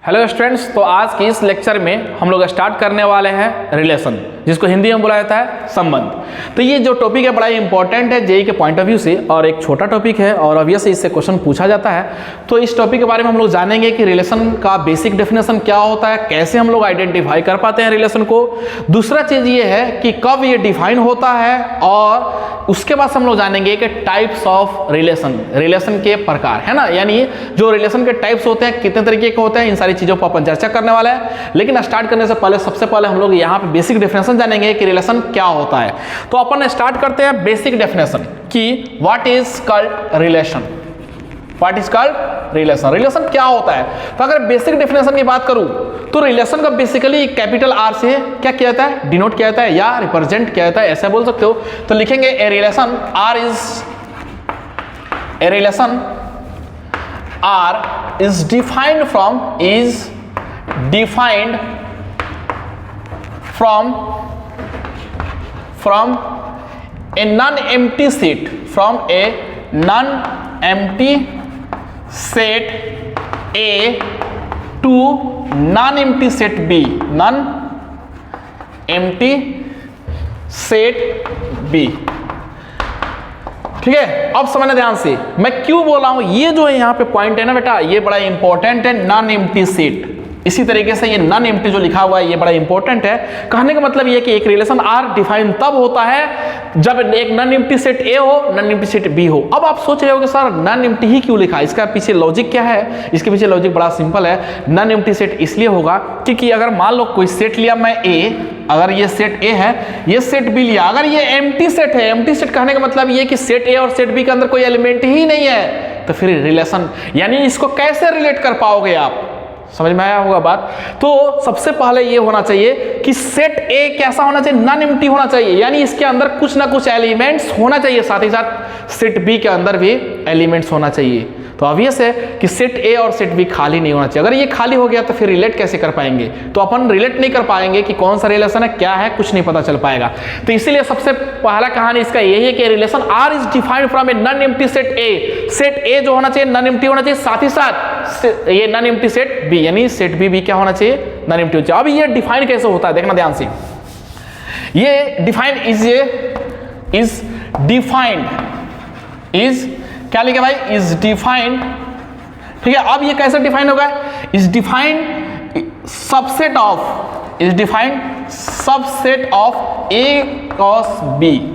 Hello students, तो आज की इस लेक्चर में हम लोग स्टार्ट करने वाले हैं रिलेशन, जिसको हिंदी में बोला जाता है संबंध। तो ये जो टॉपिक है बड़ा इंपॉर्टेंट है जेईई के पॉइंट ऑफ व्यू से, और एक छोटा टॉपिक है और ऑब्वियसली इससे क्वेश्चन पूछा जाता है। तो इस टॉपिक के बारे में हम लोग जानेंगे कि रिलेशन का बेसिक डेफिनेशन क्या होता है, कैसे हम लोग आइडेंटिफाई कर पाते हैं रिलेशन को। दूसरा चीज़ ये है कि कब ये डिफाइन होता है, और उसके बाद हम लोग जानेंगे कि टाइप्स ऑफ रिलेशन के प्रकार है ना, यानी जो रिलेशन के टाइप्स होते हैं कितने तरीके के होते हैं, इन सारी चीज़ों पर अपन चर्चा करने वाला है। लेकिन स्टार्ट करने से पहले सबसे पहले हम लोग यहाँ पे बेसिक डेफिनेशन जानेंगे कि रिलेशन क्या होता है। तो अपन स्टार्ट करते हैं बेसिक डेफिनेशन कि what is called relation. What is called relation, relation क्या होता है। तो अगर बेसिक डेफिनेशन की बात करूं तो रिलेशन का बेसिकली कैपिटल आर से क्या किया जाता है, डिनोट किया जाता है या रिप्रेजेंट किया जाता है, ऐसा बोल सकते हो। तो लिखेंगे a relation are is defined from a non-empty set, from a non-empty set A to non-empty set B, non-empty set B। ठीक है, अब समझना ध्यान से मैं क्यों बोल रहा हूं। ये जो है यहाँ पे पॉइंट है ना बेटा, ये बड़ा इंपॉर्टेंट है, नॉन एम्प्टी सेट। इसी तरीके से ये नॉन एम्प्टी जो लिखा हुआ है ये बड़ा इंपॉर्टेंट है। कहने का मतलब ये कि एक रिलेशन आर डिफाइन तब होता है जब एक नॉन एम्प्टी सेट ए हो, नॉन एम्प्टी सेट बी हो। अब आप सोच रहे हो कि सर नॉन एम्प्टी ही क्यों लिखा, इसका पीछे लॉजिक क्या है। इसके पीछे लॉजिक बड़ा सिंपल है। नॉन एम्प्टी सेट इसलिए होगा क्योंकि अगर मान लो कोई सेट लिया मैं ए, अगर ये सेट ए है, ये सेट बी लिया, अगर ये एम्प्टी सेट है, एम्प्टी सेट कहने का मतलब ये कि सेट ए और सेट बी के अंदर कोई एलिमेंट ही नहीं है, तो फिर रिलेशन यानी इसको कैसे रिलेट कर पाओगे आप। समझ में आया होगा बात। तो सबसे पहले ये होना चाहिए कि सेट ए कैसा होना चाहिए, नॉन एम्प्टी होना चाहिए, यानी इसके अंदर कुछ ना कुछ एलिमेंट्स होना चाहिए, साथ ही साथ सेट बी के अंदर भी एलिमेंट्स होना चाहिए। तो ऑब्वियस है कि सेट ए और सेट बी खाली नहीं होना चाहिए। अगर ये खाली हो गया तो फिर रिलेट कैसे कर पाएंगे, तो अपन रिलेट नहीं कर पाएंगे कि कौन सा रिलेशन है, क्या है, कुछ नहीं पता चल पाएगा। तो इसीलिए सबसे पहला कहानी इसका यही है कि relation are is defined from a non empty set A. Set A जो होना चाहिए नॉन एम्प्टी होना चाहिए, साथ ही साथ ये नॉन एम्प्टी सेट बी, यानी सेट बी भी क्या होना चाहिए, नॉन एम्प्टी होना चाहिए। अब ये डिफाइन कैसे होता है देखना ध्यान से। ये डिफाइन इज क्या लिखा भाई, इज डिफाइंड। ठीक है, अब ये कैसे डिफाइन होगा, is defined subset of A cross B.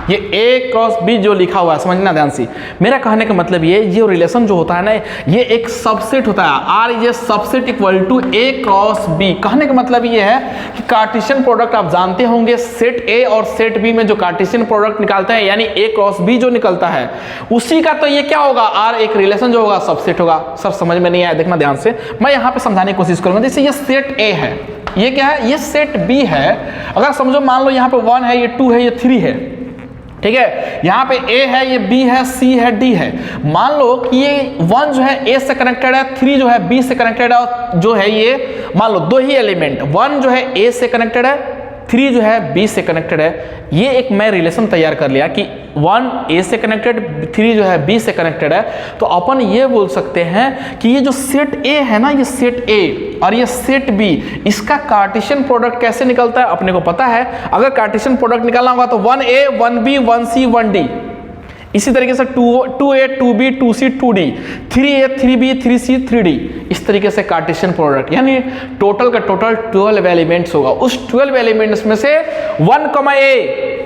ये ए क्रॉस बी जो लिखा हुआ है समझना ध्यान से। मेरा कहने का मतलब ये रिलेशन जो होता है ना, ये एक सबसेट होता है। R is a subset equal to A cross B. कहने का मतलब ये है कि कार्टेशियन प्रोडक्ट आप जानते होंगे, सेट ए और सेट बी में जो कार्टेशियन प्रोडक्ट निकालते हैं यानी ए क्रॉस बी जो निकलता है उसी का तो ये क्या होगा, आर एक रिलेशन जो होगा सबसेट होगा। सब समझ में नहीं आया देखना ध्यान से, मैं यहाँ पे समझाने की कोशिश करूंगा। जैसे ये सेट ए है, ये क्या है, ये सेट बी है। अगर समझो मान लो यहाँ पे 1 है, ये 2 है, ये 3 है। ठीक है, यहाँ पे A है, ये B है, C है, D है। मान लो कि ये 1 जो है A से कनेक्टेड है, 3 जो है B से कनेक्टेड है, और जो है ये मान लो 2 ही एलिमेंट, 1 जो है A से कनेक्टेड है, 3 जो है B से कनेक्टेड है। ये एक मैं रिलेशन तैयार कर लिया कि 1 A से कनेक्टेड, 3 जो है B से कनेक्टेड है। तो अपन ये बोल सकते हैं कि ये जो सेट A है ना, ये सेट A और ये सेट B, इसका कार्टेशियन प्रोडक्ट कैसे निकलता है अपने को पता है। अगर कार्टेशियन प्रोडक्ट निकालना होगा तो 1A 1B 1C 1D, इसी तरीके से 2A 2B 2C 2D, 3A 3B 3C 3D, इस तरीके से कार्टेशियन प्रोडक्ट यानी टोटल का टोटल 12 एलिमेंट्स होगा। उस 12 एलिमेंट्स में से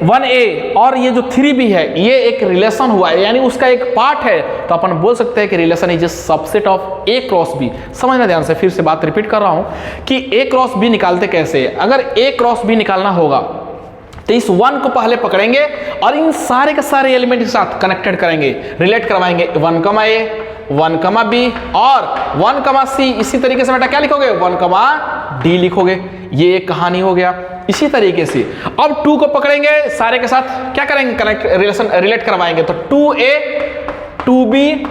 1A और ये जो 3B है ये एक रिलेशन हुआ है, यानी उसका एक पार्ट है। तो अपन बोल सकते हैं कि relation is a subset of A cross B। समझना ध्यान से, फिर से बात रिपीट कर रहा हूं कि A क्रॉस B निकालते कैसे। अगर A क्रॉस B निकालना होगा तो इस 1 को पहले पकड़ेंगे और इन सारे के सारे एलिमेंट के साथ कनेक्टेड करेंगे, रिलेट करवाएंगे 1A 1B और 1C। इसी तरीके से बेटा क्या लिखोगे, 1D लिखोगे। ये एक कहानी हो गया। इसी तरीके से अब 2 को पकड़ेंगे, सारे के साथ क्या करेंगे, कनेक्ट रिलेशन रिलेट करवाएंगे। तो 2A 2B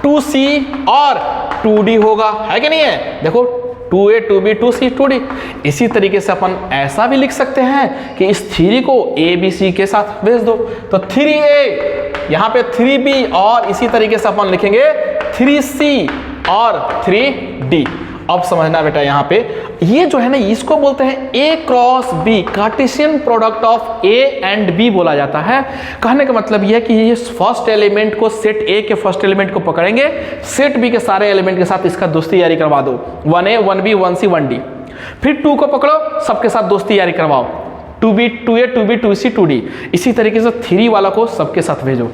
2C और 2D होगा, है कि नहीं है। देखो 2A 2B 2C 2D। इसी तरीके से अपन ऐसा भी लिख सकते हैं कि इस 3 को ABC के साथ भेज दो, तो 3A यहाँ पे 3B और इसी तरीके से अपन लिखेंगे 3C और 3D। अब समझना बेटा यहाँ पे ये जो है ना इसको बोलते हैं a cross b, Cartesian product of a and b बोला जाता है। कहने का मतलब ये है कि ये फर्स्ट एलिमेंट को सेट ए के फर्स्ट एलिमेंट को पकड़ेंगे, सेट बी के सारे एलिमेंट के साथ इसका दोस्ती यारी करवा दो, 1A 1B 1C 1D। फिर 2 को पकड़ो, सबके साथ दोस्ती यारी करवाओ, 2B 2A 2B 2C 2D। इसी तरीके से 3 वाला को सबके साथ भेजो,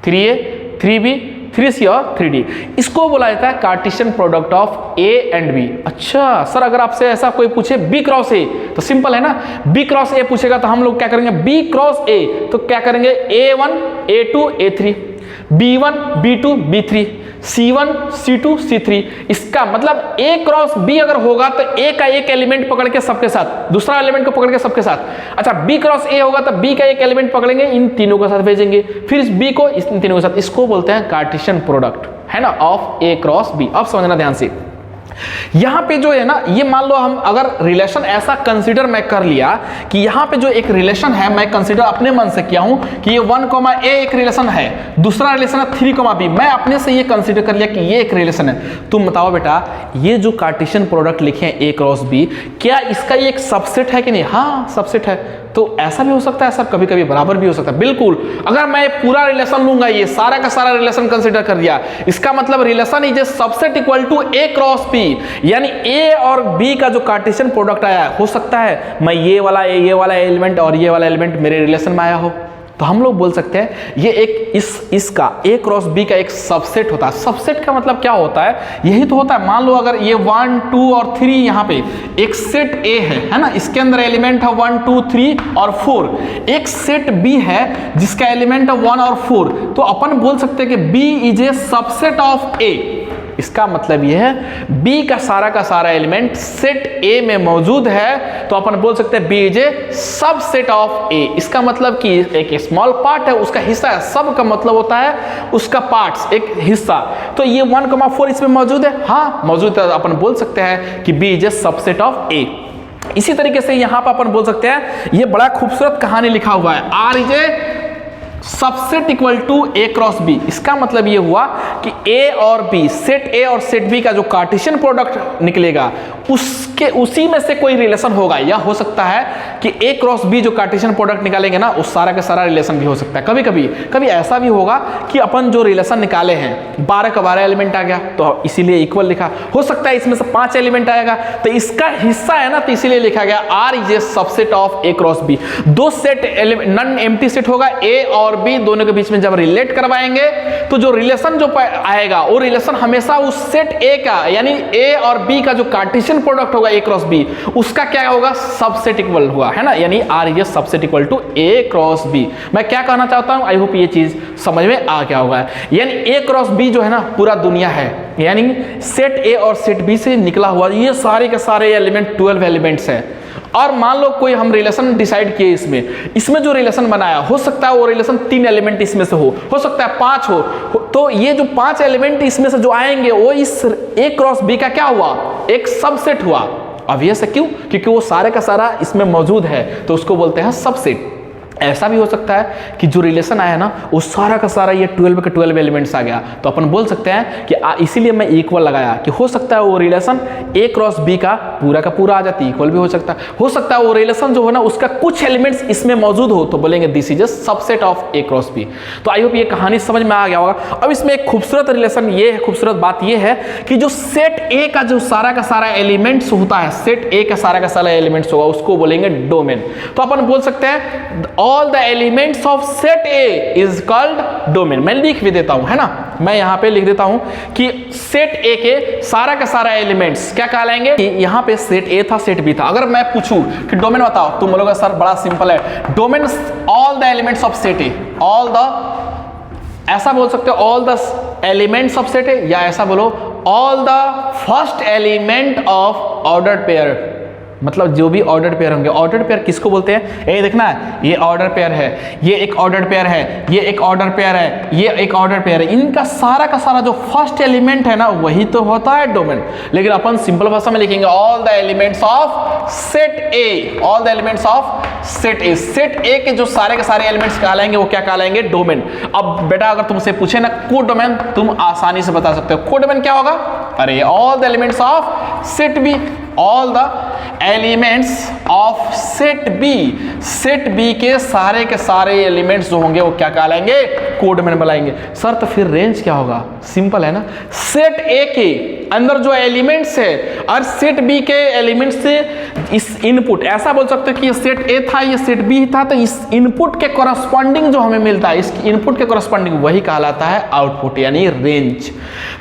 3A 3B 3C और 3D। इसको बोला जाता है Cartesian product of A and B। अच्छा सर, अगर आपसे ऐसा कोई पूछे B क्रॉस A, तो सिंपल है ना, B क्रॉस A पूछेगा तो हम लोग क्या करेंगे, B क्रॉस A तो क्या करेंगे, A1 A2 A3, B1 B2 B3, C1 C2 C3। इसका मतलब A क्रॉस B अगर होगा तो A का एक एलिमेंट पकड़ के सबके साथ, दूसरा एलिमेंट को पकड़ के सबके साथ। अच्छा B क्रॉस A होगा तो B का एक एलिमेंट पकड़ेंगे, इन तीनों के साथ भेजेंगे, फिर इस B को इन तीनों के साथ। इसको बोलते हैं कार्टेशियन प्रोडक्ट, है ना, ऑफ A क्रॉस B। अब समझना ध्यान से, यहां पे जो है ना, ये मान लो हम अगर रिलेशन ऐसा कंसीडर मैं कर लिया कि यहां पे जो एक रिलेशन है मैं कंसीडर अपने मन से किया हूं कि ये 1, A एक रिलेशन है, दूसरा रिलेशन है 3, B। मैं अपने से ये कंसीडर कर लिया कि ये एक रिलेशन है। तुम बताओ बेटा, ये जो कार्टेशियन प्रोडक्ट लिखे हैं A क्रॉस B, क्या इसका ये एक सबसेट है कि नहीं? हाँ सबसेट है। तो ऐसा भी हो सकता है सर, कभी कभी बराबर भी हो सकता है। बिल्कुल, अगर मैं पूरा रिलेशन लूंगा, ये सारा का सारा रिलेशन कंसीडर कर दिया, इसका मतलब relation is a subset equal to A cross B, यानी A और B का जो कार्टेशियन प्रोडक्ट आया है, हो सकता है मैं ये वाला एलिमेंट और ये वाला एलिमेंट मेरे रिलेशन में आया हो, तो हम लोग बोल सकते हैं ये एक इसका A क्रॉस B का एक सबसेट होता है। सबसेट का मतलब क्या होता है? यही तो होता है, मान लो अगर ये 1 2 और 3 यहाँ पे एक सेट A है ना, इसके अंदर एलिमेंट है 1 2 3 और 4। एक सेट B है जिसका एलिमेंट है 1 और 4, तो अपन बोल सकते हैं कि B is a subset of A। इसका मतलब यह है B का सारा एलिमेंट सेट A में मौजूद है, तो अपन बोल सकते हैं B is a subset of A। इसका मतलब कि एक स्मॉल पार्ट है, उसका हिस्सा है। सब का मतलब होता है उसका पार्ट्स, एक हिस्सा। तो ये 1, 4 इसमें मौजूद है, हाँ मौजूद है, अपन बोल सकते हैं कि B is a subset of A। इसी तरीके से यहां पर अपन बोल सकते हैं, ये बड़ा खूबसूरत कहानी लिखा हुआ है, R is a subset equal to A cross B। इसका मतलब ये हुआ कि A और B, सेट A और सेट B का जो कार्टेशियन प्रोडक्ट निकलेगा उसी में से कोई रिलेशन होगा, या हो सकता है कि A क्रॉस B जो कार्टेशियन प्रोडक्ट निकालेंगे ना, उस सारा का सारा रिलेशन भी हो सकता है। कभी ऐसा भी होगा कि अपन जो रिलेशन निकाले हैं 12 का 12 एलिमेंट आ गया, तो इसीलिए इक्वल लिखा। हो सकता है इसमें से 5 एलिमेंट आएगा तो इसका हिस्सा है ना, तो इसीलिए लिखा गया R is a subset of A cross B। दो सेट नॉन एम्प्टी सेट होगा, A और B दोनों के बीच में जब रिलेट करवाएंगे तो जो रिलेशन जो आएगा वो रिलेशन हमेशा उस सेट A का, यानी A और B का जो कार्टेशियन प्रोडक्ट होगा A क्रॉस B, उसका क्या होगा, सबसेट इक्वल हुआ, है ना, यानी R is subset equal to A cross B। मैं क्या कहना चाहता हूं, आई होप ये चीज समझ में आ गया होगा। यानी A क्रॉस B जो है ना पूरा दुनिया है, यानी सेट A और सेट B से निकला हुआ ये सारे के सारे एलिमेंट 12 एलिमेंट्स हैं। और मान लो कोई हम रिलेशन डिसाइड किए, इसमें जो रिलेशन बनाया, हो सकता है वो रिलेशन 3 एलिमेंट इसमें से हो सकता है 5 हो, तो ये जो 5 एलिमेंट इसमें से जो आएंगे वो इस A क्रॉस B का क्या हुआ, एक सबसेट हुआ। अब ये से क्यों, क्योंकि वो सारे का सारा इसमें मौजूद है, तो उसको बोलते हैं सबसेट। ऐसा भी हो सकता है कि जो रिलेशन आया ना वो सारा का सारा ये 12 के 12 एलिमेंट्स आ गया, तो अपन बोल सकते हैं कि इसीलिए मैं इक्वल लगाया कि हो सकता है वो रिलेशन A क्रॉस B का पूरा आ जाती, इक्वल भी हो सकता है वो रिलेशन जो है ना उसका कुछ एलिमेंट्स इसमें मौजूद हो, तो बोलेंगे this is a subset of A cross B। तो आई होप ये कहानी समझ में आ गया होगा। अब इसमें एक खूबसूरत रिलेशन ये है, खूबसूरत बात ये है कि जो सेट A का जो सारा का सारा एलिमेंट्स होता है, सेट A का सारा एलिमेंट्स होगा, उसको बोलेंगे डोमेन। तो अपन बोल सकते हैं all the elements of set A is called domain। मैं लिख भी देता हूं, है ना, मैं यहां पे लिख देता हूं कि सेट A के सारा का सारा एलिमेंट्स क्या कहलाएंगे, कि यहां पे सेट A था सेट B था। अगर मैं पूछूं कि डोमेन बताओ, तुम बोलोगे सर बड़ा सिंपल है, domain all the elements of set A, all the, ऐसा बोल सकते हो all the elements of set A, या ऐसा बोलो all the first element of ordered pair. मतलब जो भी ऑर्डर्ड पेयर होंगे, ऑर्डर्ड पेयर किसको बोलते हैं, ये देखना ये ऑर्डर पेयर है, ये एक ऑर्डर पेयर है, ये एक ऑर्डर पेयर है, ये एक ऑर्डर पेयर है, इनका सारा का सारा जो फर्स्ट एलिमेंट है ना वही तो होता है डोमेन। लेकिन अपन सिंपल भाषा में लिखेंगे all the elements of set A, all the elements of set A. Set ए के जो सारे के सारे एलिमेंट्स कहलाएंगे वो क्या कहलाएंगे, डोमेन। अब बेटा अगर तुमसे पूछे ना कोडोमेन, तुम आसानी से बता सकते हो कोडोमेन क्या होगा, अरे all the elements of set B, all the elements of set B, set B के सारे एलिमेंट्स जो होंगे वो क्या कहलाएंगे, कोडोमेन बुलाएंगे। सर तो फिर रेंज क्या होगा, सिंपल है ना, सेट ए के अंदर जो एलिमेंट्स है और सेट बी के एलिमेंट्स से इस इनपुट, ऐसा बोल सकते हो कि ये सेट ए था, ये सेट बी था, तो इस इनपुट के कॉरस्पॉन्डिंग जो हमें मिलता है, इस इनपुट के कॉरस्पॉन्डिंग वही कहलाता है आउटपुट यानी रेंज।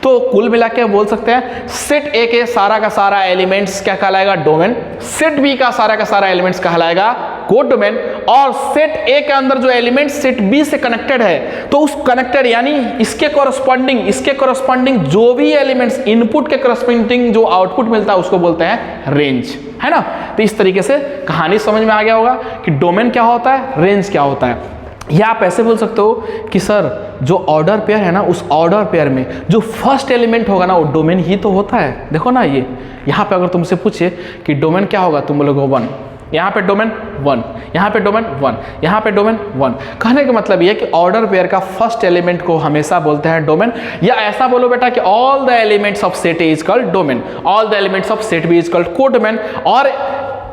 तो कुल मिला के बोल सकते हैं सेट ए के सारा का सारा एलिमेंट्स क्या कहलाएगा, डोमेन, सेट बी का सारा एलिमेंट्स कहलाएगा कोड डोमेन, और सेट ए के अंदर जो एलिमेंट सेट बी से कनेक्टेड है तो उस कनेक्टेड यानी इसके कॉरस्पॉन्डिंग जो भी एलिमेंट्स इनपुट के कॉरस्पॉन्डिंग जो आउटपुट मिलता है उसको बोलते हैं रेंज, है ना। तो इस तरीके से कहानी समझ में आ गया होगा कि डोमेन क्या होता है, रेंज क्या होता है। या आप ऐसे बोल सकते हो कि सर जो ऑर्डर पेयर है ना, उस ऑर्डर पेयर में जो फर्स्ट एलिमेंट होगा ना वो डोमेन ही तो होता है। देखो ना ये यहाँ पे अगर तुमसे पूछे कि डोमेन क्या होगा, तुम बोलोगे 1, यहाँ पे डोमेन 1, यहाँ पे डोमेन 1, यहाँ पे डोमेन 1। कहने का मतलब ये है कि ऑर्डर पेयर का फर्स्ट एलिमेंट को हमेशा बोलते हैं डोमेन। या ऐसा बोलो बेटा कि all the elements of set A is called domain, all the elements of set B is called codomain, और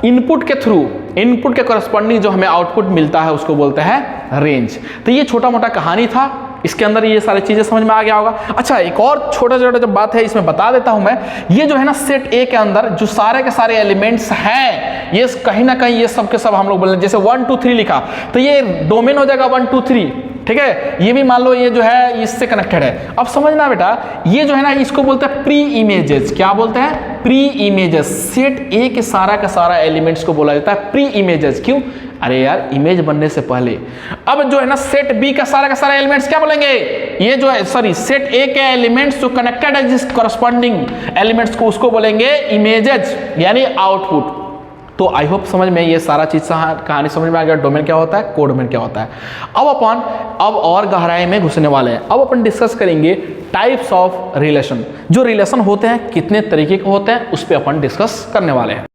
इनपुट के थ्रू, इनपुट के कॉरस्पॉन्डिंग जो हमें आउटपुट मिलता है उसको बोलते हैं रेंज। तो ये छोटा मोटा कहानी था, इसके अंदर ये सारी चीजें समझ में आ गया होगा। अच्छा एक और छोटा जो बात है इसमें बता देता हूं मैं, ये जो है ना सेट ए के अंदर जो सारे के सारे एलिमेंट्स हैं, ये कहीं ना कहीं ये सब के सब हम लोग बोले, जैसे 1 2 3 लिखा तो ये डोमेन हो जाएगा 1 2 3, ठीक है। ये भी मान लो ये जो है इससे कनेक्टेड है। अब समझना बेटा ये जो है ना इसको बोलते हैं प्री इमेजेस। क्या बोलते हैं, प्री इमेजेस। सेट ए के सारा का सारा एलिमेंट्स को बोला जाता है प्री इमेजेस। क्यों, अरे यार इमेज बनने से पहले। अब जो है ना सेट बी का सारा एलिमेंट्स क्या बोलेंगे, ये जो है सॉरी सेट ए के एलिमेंट्स जो कनेक्टेड है जिस कॉरस्पॉन्डिंग एलिमेंट्स को उसको बोलेंगे इमेजेस यानी आउटपुट। तो आई होप समझ में ये सारा चीज कहानी समझ में आ गया, डोमेन क्या होता है, कोडोमेन क्या होता है। अब और गहराई में घुसने वाले हैं। अब अपन डिस्कस करेंगे टाइप्स ऑफ रिलेशन। जो रिलेशन होते हैं कितने तरीके के होते हैं उस पर अपन डिस्कस करने वाले हैं।